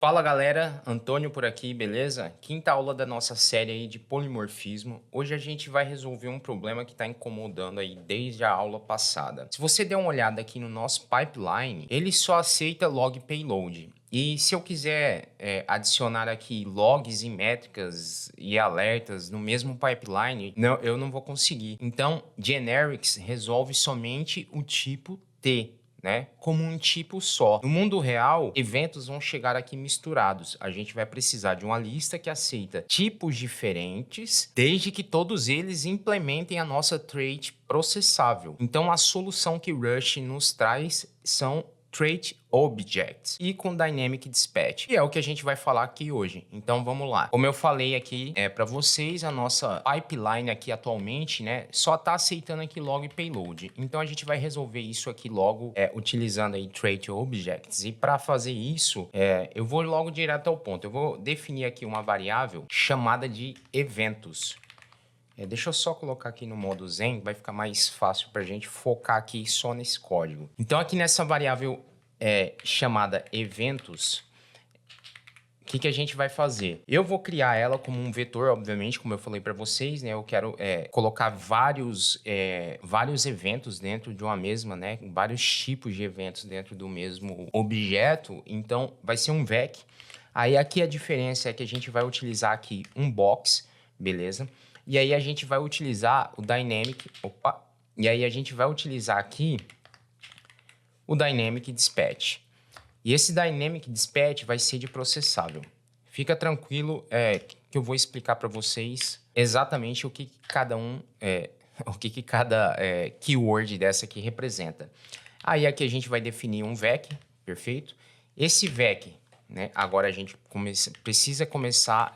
Fala galera, Antônio por aqui, beleza? Quinta aula da nossa série aí de polimorfismo. Hoje a gente vai resolver um problema que está incomodando aí desde a aula passada. Se você der uma olhada aqui no nosso pipeline, ele só aceita log payload. E se eu quiser adicionar aqui logs e métricas e alertas no mesmo pipeline, eu não vou conseguir. Então, generics resolve somente o tipo T, né, como um tipo só. No mundo real, eventos vão chegar aqui misturados. A gente vai precisar de uma lista que aceita tipos diferentes, desde que todos eles implementem a nossa trait processável. Então, a solução que Rush nos traz são Trait Objects e com Dynamic Dispatch, que é o que a gente vai falar aqui hoje. Então vamos lá. Como eu falei aqui para vocês, a nossa pipeline aqui atualmente, né, só está aceitando aqui log payload. Então a gente vai resolver isso aqui logo utilizando aí Trait Objects. E para fazer isso, eu vou logo direto ao ponto. Eu vou definir aqui uma variável chamada de eventos. Deixa eu só colocar aqui no modo Zen, vai ficar mais fácil para a gente focar aqui só nesse código. Então, aqui nessa variável chamada eventos, o que a gente vai fazer? Eu vou criar ela como um vetor, obviamente, como eu falei para vocês, né? Eu quero colocar vários eventos dentro de uma mesma, né? Vários tipos de eventos dentro do mesmo objeto. Então, vai ser um vec. Aí, aqui a diferença é que a gente vai utilizar aqui um box, beleza? E aí a gente vai utilizar o Dynamic... Opa! E aí a gente vai utilizar aqui o Dynamic Dispatch. E esse Dynamic Dispatch vai ser de processável. Fica tranquilo que eu vou explicar para vocês exatamente o que cada cada keyword dessa aqui representa. Aí aqui a gente vai definir um vec, perfeito? Esse vec, né, agora a gente precisa começar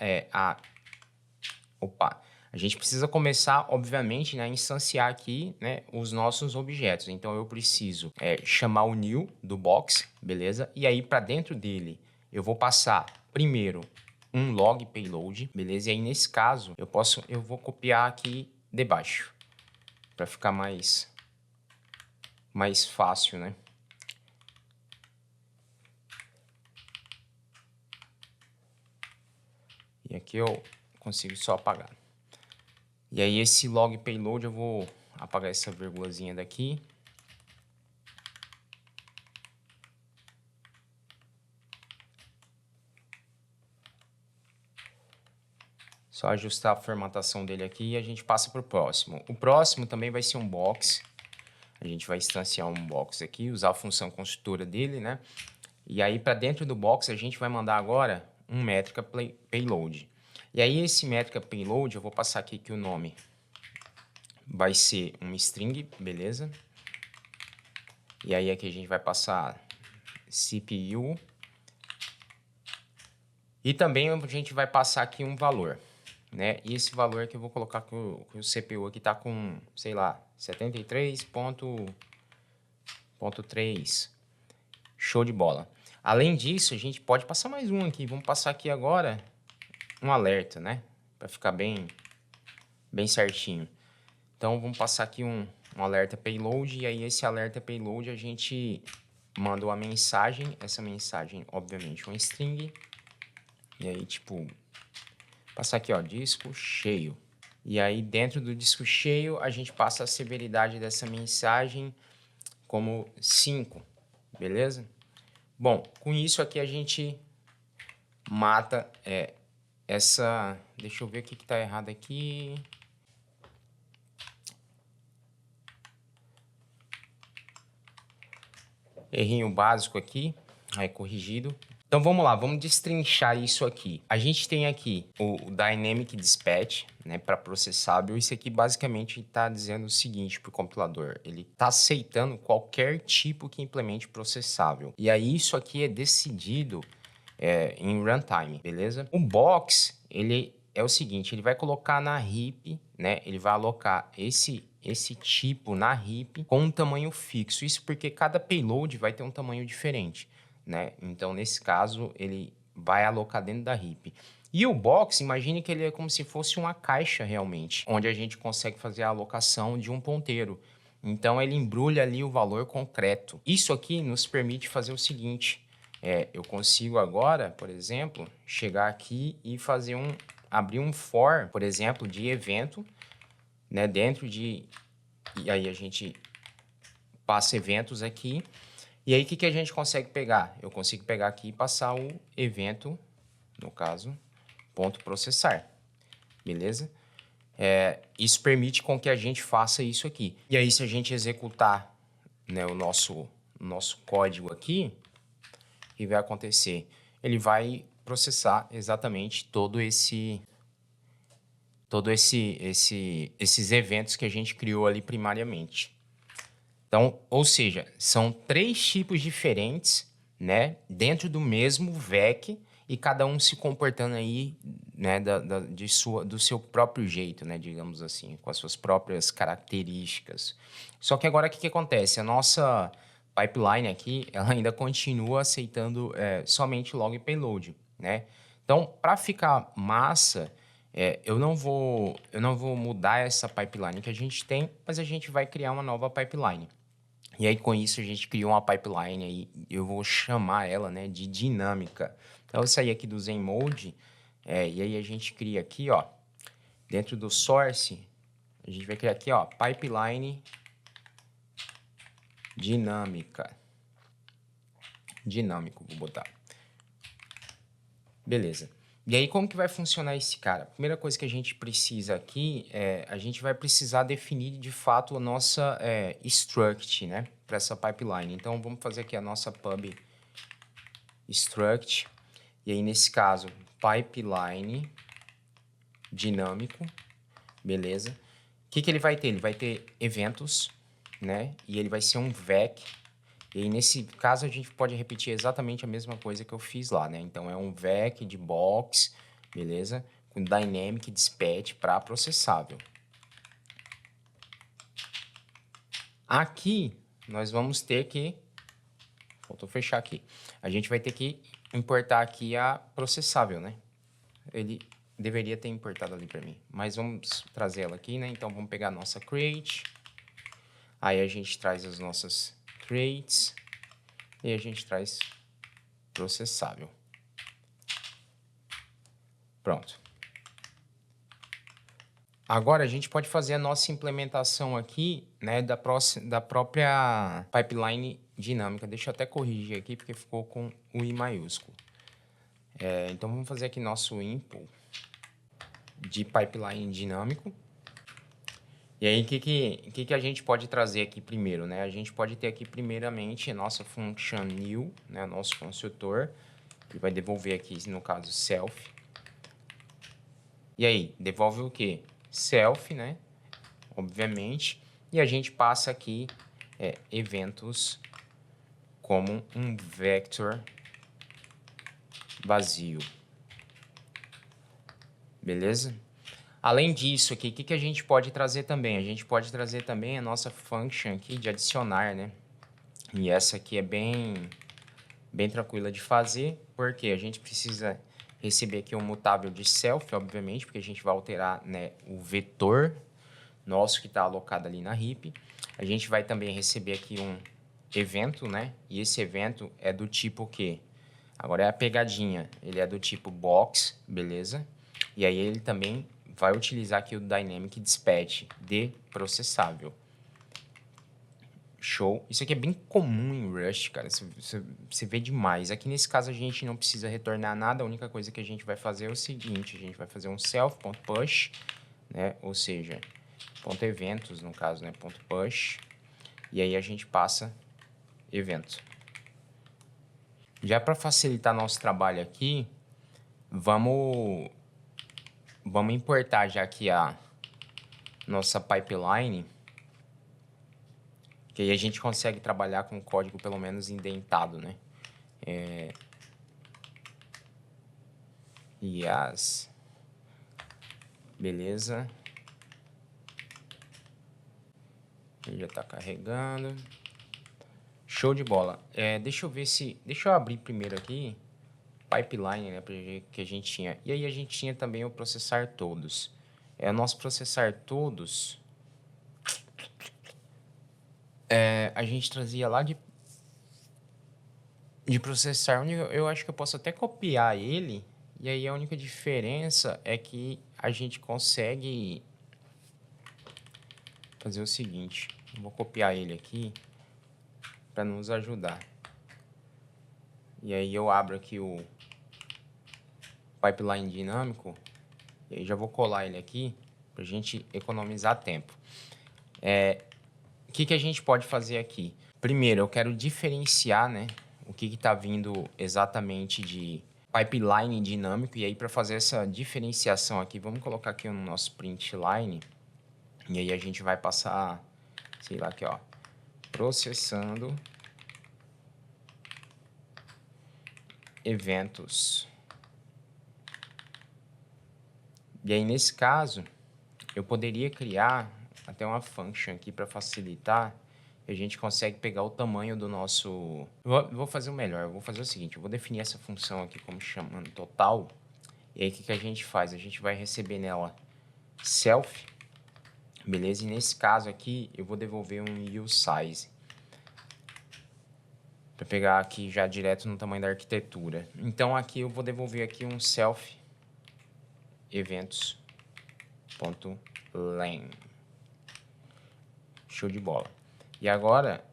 a gente precisa começar, obviamente, né, a instanciar aqui, né, os nossos objetos. Então, eu preciso chamar o new do box, beleza? E aí, para dentro dele, eu vou passar primeiro um log payload, beleza? E aí, nesse caso, eu vou copiar aqui debaixo, para ficar mais fácil, né? E aqui eu consigo só apagar. E aí, esse log payload, eu vou apagar essa vírgulazinha daqui. Só ajustar a formatação dele aqui e a gente passa para o próximo. O próximo também vai ser um box. A gente vai instanciar um box aqui, usar a função construtora dele, né? E aí, para dentro do box, a gente vai mandar agora um métrica payload. E aí, esse métrica payload, eu vou passar aqui que o nome vai ser um string, beleza? E aí, aqui a gente vai passar CPU. E também a gente vai passar aqui um valor, né? E esse valor que eu vou colocar que o CPU aqui tá com, sei lá, 73.3. Show de bola. Além disso, a gente pode passar mais um aqui. Vamos passar aqui agora um alerta, né? Para ficar bem certinho. Então, vamos passar aqui um alerta payload. E aí, esse alerta payload, a gente manda uma mensagem. Essa mensagem, obviamente, uma string. E aí, tipo, passar aqui, ó, disco cheio. E aí, dentro do disco cheio, a gente passa a severidade dessa mensagem como 5, beleza? Bom, com isso aqui a gente mata essa... Deixa eu ver o que está errado aqui. Errinho básico aqui, aí corrigido. Então vamos lá, vamos destrinchar isso aqui. A gente tem aqui o Dynamic Dispatch, né, para processável. Isso aqui basicamente está dizendo o seguinte para o compilador: ele está aceitando qualquer tipo que implemente processável. E aí isso aqui é decidido em runtime, beleza? O box, ele é o seguinte, ele vai colocar na heap, né? Ele vai alocar esse tipo na heap com um tamanho fixo. Isso porque cada payload vai ter um tamanho diferente, né? Então, nesse caso, ele vai alocar dentro da heap. E o box, imagine que ele é como se fosse uma caixa realmente, onde a gente consegue fazer a alocação de um ponteiro. Então, ele embrulha ali o valor concreto. Isso aqui nos permite fazer o seguinte: eu consigo agora, por exemplo, chegar aqui e fazer abrir um for, por exemplo, de evento, né, e aí a gente passa eventos aqui, e aí o que a gente consegue pegar? Eu consigo pegar aqui e passar o evento, no caso, ponto processar, beleza? Isso permite com que a gente faça isso aqui. E aí, se a gente executar, né, o nosso código aqui, o que vai acontecer? Ele vai processar exatamente esses eventos que a gente criou ali primariamente. Então, ou seja, são 3 tipos diferentes, né, dentro do mesmo VEC e cada um se comportando aí, né, do seu próprio jeito, né, digamos assim, com as suas próprias características. Só que agora o que acontece? A nossa pipeline aqui, ela ainda continua aceitando somente log e payload, né? Então, para ficar massa, eu não vou mudar essa pipeline que a gente tem, mas a gente vai criar uma nova pipeline. E aí, com isso, a gente criou uma pipeline aí, eu vou chamar ela, né, de dinâmica. Então, eu saí aqui do Zenmode, e aí a gente cria aqui, ó, dentro do source, a gente vai criar aqui, ó, pipeline dinâmica. Dinâmico, vou botar. Beleza. E aí, como que vai funcionar esse cara? Primeira coisa que a gente precisa aqui a gente vai precisar definir de fato a nossa struct, né? Para essa pipeline. Então, vamos fazer aqui a nossa pub struct. E aí, nesse caso, pipeline dinâmico. Beleza. O que ele vai ter? Ele vai ter eventos, né? E ele vai ser um VEC. E aí, nesse caso, a gente pode repetir exatamente a mesma coisa que eu fiz lá, né? Então, é um VEC de box, beleza? Com dynamic dispatch para processável. Aqui, nós vamos ter que... Faltou fechar aqui. A gente vai ter que importar aqui a processável, né? Ele deveria ter importado ali para mim. Mas vamos trazer ela aqui, né? Então, vamos pegar a nossa crate. Aí, a gente traz as nossas traits. E a gente traz processável. Pronto. Agora, a gente pode fazer a nossa implementação aqui, né, da própria pipeline dinâmica. Deixa eu até corrigir aqui, porque ficou com o I maiúsculo. Então, vamos fazer aqui nosso impl de pipeline dinâmico. E aí, o que a gente pode trazer aqui primeiro, né? A gente pode ter aqui, primeiramente, a nossa function new, né, nosso construtor, que vai devolver aqui, no caso, self. E aí, devolve o quê? Self, né? Obviamente. E a gente passa aqui eventos como um vector vazio. Beleza? Além disso aqui, o que a gente pode trazer também? A gente pode trazer também a nossa function aqui de adicionar, né? E essa aqui é bem tranquila de fazer, porque a gente precisa receber aqui um mutável de self, obviamente, porque a gente vai alterar, né, o vetor nosso que está alocado ali na heap. A gente vai também receber aqui um evento, né? E esse evento é do tipo quê? Agora é a pegadinha. Ele é do tipo box, beleza? E aí ele também vai utilizar aqui o Dynamic Dispatch de processável. Show. Isso aqui é bem comum em Rust, cara. Você vê demais. Aqui nesse caso a gente não precisa retornar nada. A única coisa que a gente vai fazer é o seguinte. A gente vai fazer um self.push, né? Ou seja, ponto eventos, no caso, né? Ponto push. E aí a gente passa evento. Já para facilitar nosso trabalho aqui, vamos importar já aqui a nossa pipeline, que aí a gente consegue trabalhar com código pelo menos indentado, né? Yes. Beleza. Ele já está carregando. Show de bola. Deixa eu ver se... Deixa eu abrir primeiro aqui pipeline, né, que a gente tinha. E aí a gente tinha também o processar todos. O nosso processar todos... a gente trazia lá de... de processar, eu acho que eu posso até copiar ele, e aí a única diferença é que a gente consegue fazer o seguinte, eu vou copiar ele aqui para nos ajudar. E aí eu abro aqui o pipeline dinâmico, e aí já vou colar ele aqui para a gente economizar tempo. O que a gente pode fazer aqui? Primeiro, eu quero diferenciar, né, o que está vindo exatamente de pipeline dinâmico. E aí, para fazer essa diferenciação aqui, vamos colocar aqui no nosso print line. E aí a gente vai passar, sei lá, aqui, ó, processando eventos. E aí, nesse caso, eu poderia criar até uma function aqui para facilitar. A gente consegue pegar o tamanho do nosso... Vou fazer o melhor, eu vou fazer o seguinte, eu vou definir essa função aqui como chamando total. E aí, o que a gente faz? A gente vai receber nela self, beleza? E nesse caso aqui, eu vou devolver um useSize. Para pegar aqui já direto no tamanho da arquitetura. Então, aqui eu vou devolver aqui um self eventos.len. Show de bola. E agora,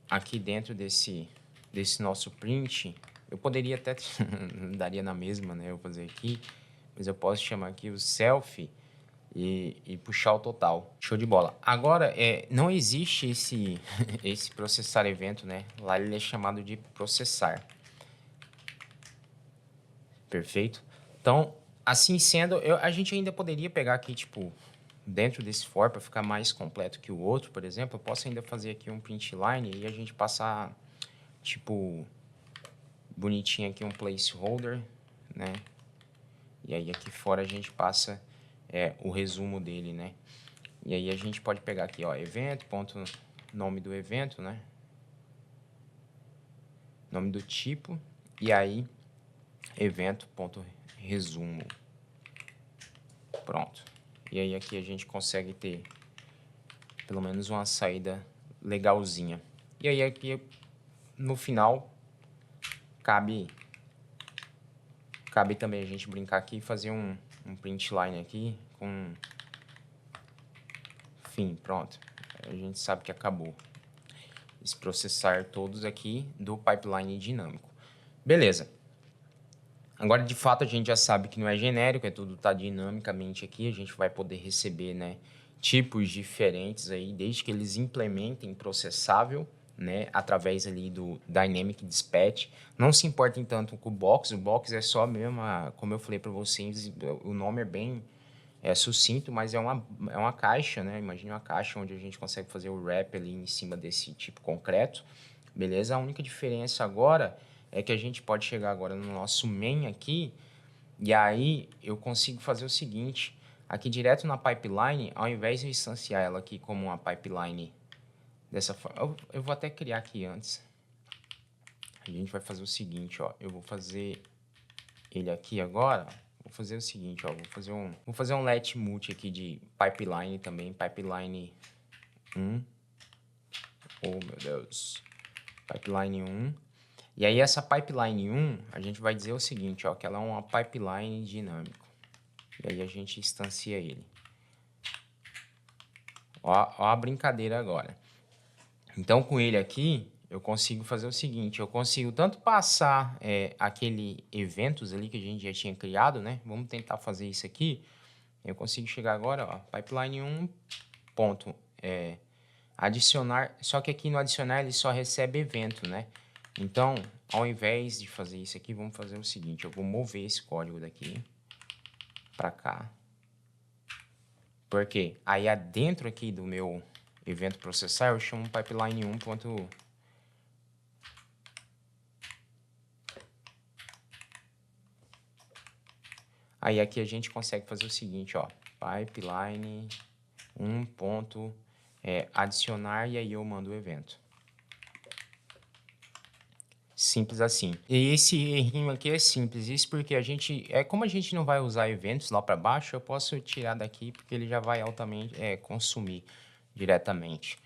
aqui dentro desse nosso print, eu poderia até, daria na mesma, né? Eu vou fazer aqui, mas eu posso chamar aqui o self e puxar o total. Show de bola. Agora, não existe esse, esse processar evento, né? Lá ele é chamado de processar. Perfeito? Então, assim sendo, a gente ainda poderia pegar aqui, tipo, dentro desse for para ficar mais completo que o outro, por exemplo, eu posso ainda fazer aqui um print line e a gente passar, tipo, bonitinho aqui um placeholder, né? E aí aqui fora a gente passa o resumo dele, né? E aí a gente pode pegar aqui, ó, evento, ponto, nome do evento, né? Nome do tipo, e aí evento, ponto, resumo. Pronto. E aí aqui a gente consegue ter pelo menos uma saída legalzinha. E aí aqui no final cabe também a gente brincar aqui e fazer um print line aqui com fim, pronto. A gente sabe que acabou. Esse processar todos aqui do pipeline dinâmico. Beleza. Agora, de fato, a gente já sabe que não é genérico, tudo tá dinamicamente aqui. A gente vai poder receber, né, tipos diferentes aí, desde que eles implementem processável, né, através ali do Dynamic Dispatch. Não se importem tanto com o box é só mesmo, como eu falei para vocês, o nome é bem sucinto, mas é uma caixa, né? Imagine uma caixa onde a gente consegue fazer o wrap ali em cima desse tipo concreto, beleza? A única diferença agora é que a gente pode chegar agora no nosso main aqui, e aí eu consigo fazer o seguinte, aqui direto na pipeline, ao invés de eu instanciar ela aqui como uma pipeline dessa forma, eu vou até criar aqui antes. A gente vai fazer o seguinte, ó, eu vou fazer ele aqui agora, vou fazer o seguinte, ó, vou fazer um let multi aqui de pipeline também, pipeline 1. Oh, meu Deus. Pipeline 1. E aí essa pipeline 1, a gente vai dizer o seguinte, ó, que ela é uma pipeline dinâmico. E aí a gente instancia ele. Ó a brincadeira agora. Então, com ele aqui, eu consigo fazer o seguinte, eu consigo tanto passar aquele eventos ali que a gente já tinha criado, né? Vamos tentar fazer isso aqui. Eu consigo chegar agora, ó, pipeline 1 ponto, adicionar, só que aqui no adicionar ele só recebe evento, né? Então, ao invés de fazer isso aqui, vamos fazer o seguinte, eu vou mover esse código daqui para cá. Porque aí dentro aqui do meu evento processar, eu chamo pipeline 1 ponto. Aí aqui a gente consegue fazer o seguinte, ó, pipeline 1 ponto, adicionar, e aí eu mando o evento. Simples assim. E esse errinho aqui é simples, isso porque como a gente não vai usar eventos lá para baixo, eu posso tirar daqui porque ele já vai altamente consumir diretamente.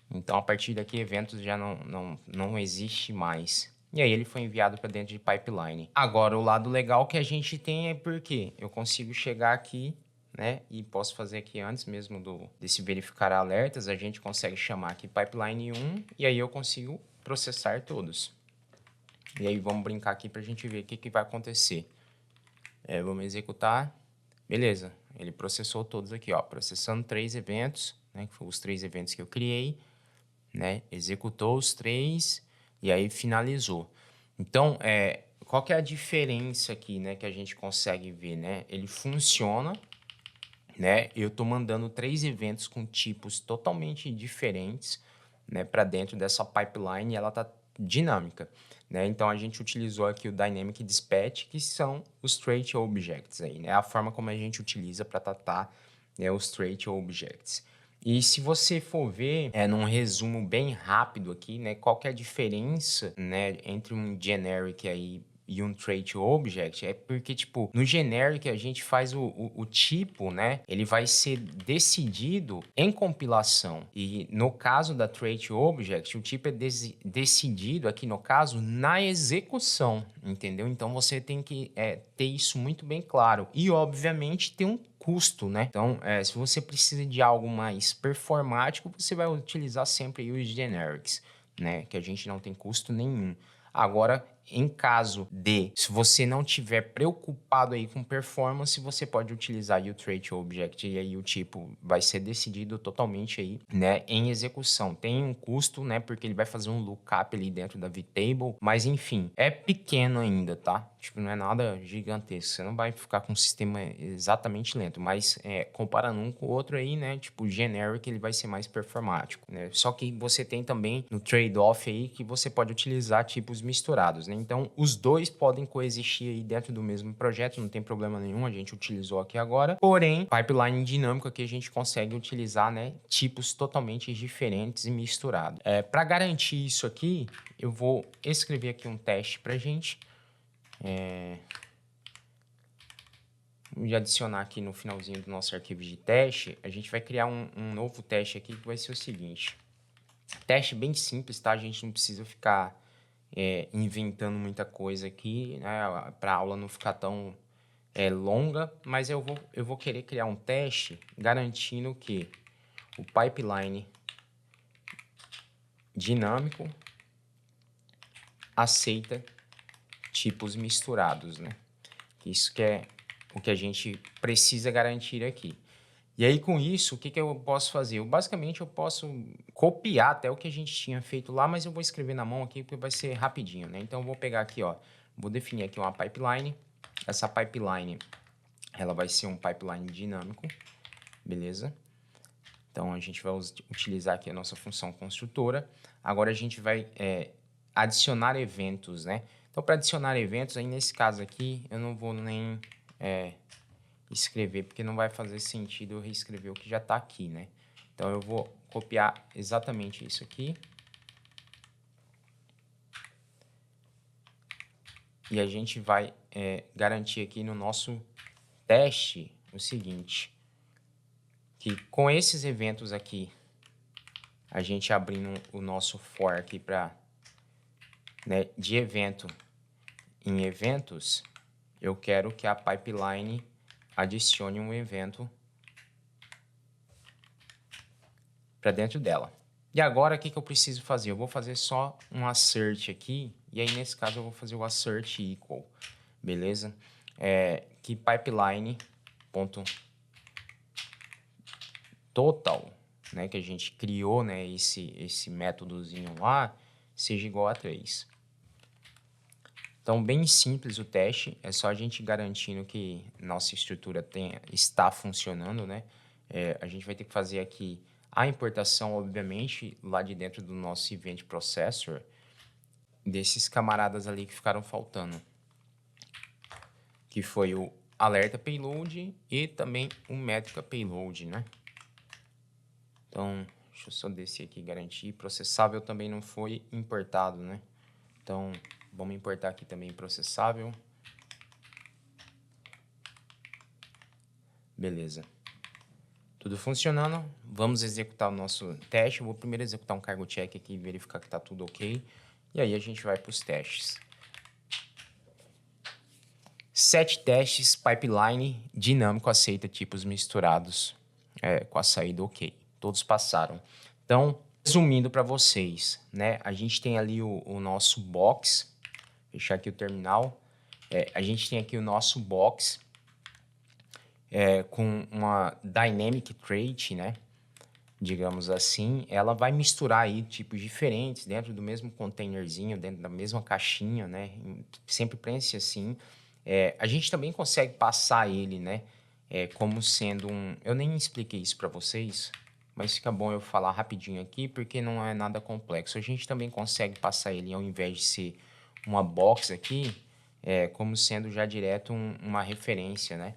Então, a partir daqui, eventos já não existe mais. e aí ele foi enviado para dentro de pipeline. Agora, o lado legal que a gente tem é porque eu consigo chegar aqui, né, e posso fazer aqui antes mesmo desse verificar alertas, a gente consegue chamar aqui pipeline 1 e aí eu consigo processar todos. E aí vamos brincar aqui para a gente ver o que vai acontecer. Vamos executar. Beleza, ele processou todos aqui, ó, processando 3 eventos, né, que foram os 3 eventos que eu criei, né, executou os 3 e aí finalizou. Então, qual que é a diferença aqui, né, que a gente consegue ver, né? Ele funciona, né? Eu estou mandando 3 eventos com tipos totalmente diferentes, né, para dentro dessa pipeline e ela está dinâmica, né? Então a gente utilizou aqui o Dynamic Dispatch, que são os Trait Objects aí, né? A forma como a gente utiliza para tratar, né, os Trait Objects. E se você for ver, num resumo bem rápido aqui, né, qual que é a diferença, né, entre um generic aí e um trait object, é porque, tipo, no generic a gente faz o tipo, né, ele vai ser decidido em compilação. E no caso da trait object, o tipo é decidido, aqui no caso, na execução, entendeu? Então, você tem que ter isso muito bem claro. E, obviamente, tem um custo, né? Então, se você precisa de algo mais performático, você vai utilizar sempre os generics, né? Que a gente não tem custo nenhum. Agora, em caso de, se você não tiver preocupado aí com performance, você pode utilizar o trait object e aí o tipo vai ser decidido totalmente aí, né, em execução. Tem um custo, né, porque ele vai fazer um lookup ali dentro da vtable, mas enfim, é pequeno ainda, tá? Tipo, não é nada gigantesco. Você não vai ficar com um sistema exatamente lento, mas comparando um com o outro aí, né, tipo, generic ele vai ser mais performático, né? Só que você tem também no trade-off aí que você pode utilizar tipos misturados, né? Então, os dois podem coexistir aí dentro do mesmo projeto, não tem problema nenhum, a gente utilizou aqui agora. Porém, pipeline dinâmico aqui a gente consegue utilizar, né, tipos totalmente diferentes e misturados. Para garantir isso aqui, eu vou escrever aqui um teste para a gente. Vamos adicionar aqui no finalzinho do nosso arquivo de teste, a gente vai criar um novo teste aqui que vai ser o seguinte. Teste bem simples, tá? A gente não precisa ficar inventando muita coisa aqui, né? Para a aula não ficar tão longa, mas eu vou querer criar um teste garantindo que o pipeline dinâmico aceita tipos misturados, né? Isso que é o que a gente precisa garantir aqui. E aí, com isso, o que eu posso fazer? Basicamente, eu posso copiar até o que a gente tinha feito lá, mas eu vou escrever na mão aqui porque vai ser rapidinho, né? Então, eu vou pegar aqui, ó, vou definir aqui uma pipeline. Essa pipeline, ela vai ser um pipeline dinâmico, beleza? Então, a gente vai utilizar aqui a nossa função construtora. Agora, a gente vai adicionar eventos, né? Então, para adicionar eventos, aí nesse caso aqui, eu não vou nem escrever, porque não vai fazer sentido eu reescrever o que já está aqui, né? Então, eu vou copiar exatamente isso aqui. E a gente vai garantir aqui no nosso teste o seguinte, que com esses eventos aqui, a gente abrindo o nosso for aqui para, né, de evento em eventos, eu quero que a pipeline adicione um evento para dentro dela. E agora, o que eu preciso fazer? Eu vou fazer só um assert aqui, e aí, nesse caso, eu vou fazer o assert equal, beleza? Que pipeline ponto total, né, que a gente criou, né, esse métodozinho lá, seja igual a 3. Então, bem simples o teste, é só a gente garantindo que nossa estrutura está funcionando, né? A gente vai ter que fazer aqui a importação, obviamente, lá de dentro do nosso Event Processor, desses camaradas ali que ficaram faltando, que foi o alerta payload e também o métrica payload, né? Então, deixa eu só descer aqui e garantir. Processável também não foi importado, né? Então, vamos importar aqui também processável. Beleza. Tudo funcionando. Vamos executar o nosso teste. Eu vou primeiro executar um cargo check aqui e verificar que está tudo ok. E aí a gente vai para os testes. 7 testes, pipeline dinâmico aceita tipos misturados com a saída ok. Todos passaram. Então, resumindo para vocês, né? A gente tem ali o nosso box. Fechar aqui o terminal. A gente tem aqui o nosso box com uma dynamic trait, né? Digamos assim, ela vai misturar aí tipos diferentes dentro do mesmo containerzinho, dentro da mesma caixinha, né? Sempre pense assim. A gente também consegue passar ele, né? Como sendo um... Eu nem expliquei isso para vocês, mas fica bom eu falar rapidinho aqui, porque não é nada complexo. A gente também consegue passar ele, ao invés de ser uma box aqui, como sendo já direto uma referência, né?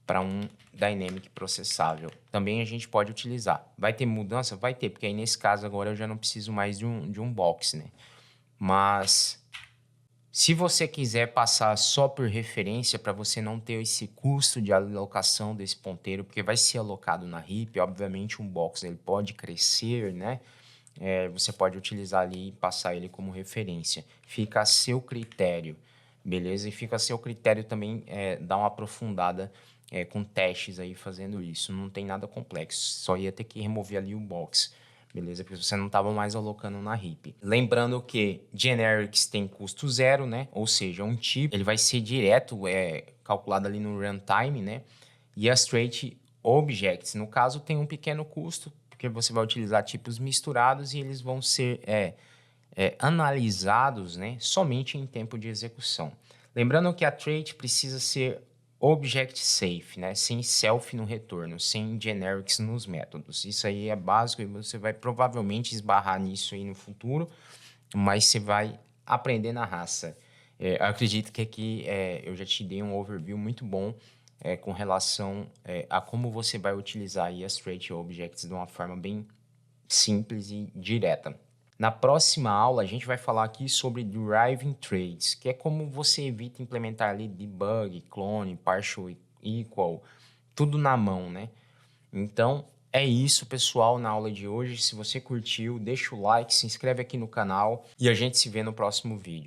Para um dynamic processável. Também a gente pode utilizar. Vai ter mudança? Vai ter, porque aí nesse caso agora eu já não preciso mais de um box, né? Mas se você quiser passar só por referência para você não ter esse custo de alocação desse ponteiro, porque vai ser alocado na heap, obviamente um box ele pode crescer, né? Você pode utilizar ali e passar ele como referência. Fica a seu critério, beleza? E fica a seu critério também dar uma aprofundada com testes aí fazendo isso. Não tem nada complexo, só ia ter que remover ali o box, beleza? Porque você não estava mais alocando na heap. Lembrando que generics tem custo zero, né? Ou seja, um tipo, ele vai ser direto calculado ali no runtime, né? E as trait objects, no caso, tem um pequeno custo, porque você vai utilizar tipos misturados e eles vão ser analisados, né, somente em tempo de execução. Lembrando que a trait precisa ser object safe, né, sem self no retorno, sem generics nos métodos. Isso aí é básico e você vai provavelmente esbarrar nisso aí no futuro, mas você vai aprender na raça. Eu acredito que aqui eu já te dei um overview muito bom com relação a como você vai utilizar aí as trait objects de uma forma bem simples e direta. Na próxima aula, a gente vai falar aqui sobre deriving traits, que é como você evita implementar ali debug, clone, partial equal, tudo na mão, né? Então, é isso, pessoal, na aula de hoje. Se você curtiu, deixa o like, se inscreve aqui no canal e a gente se vê no próximo vídeo.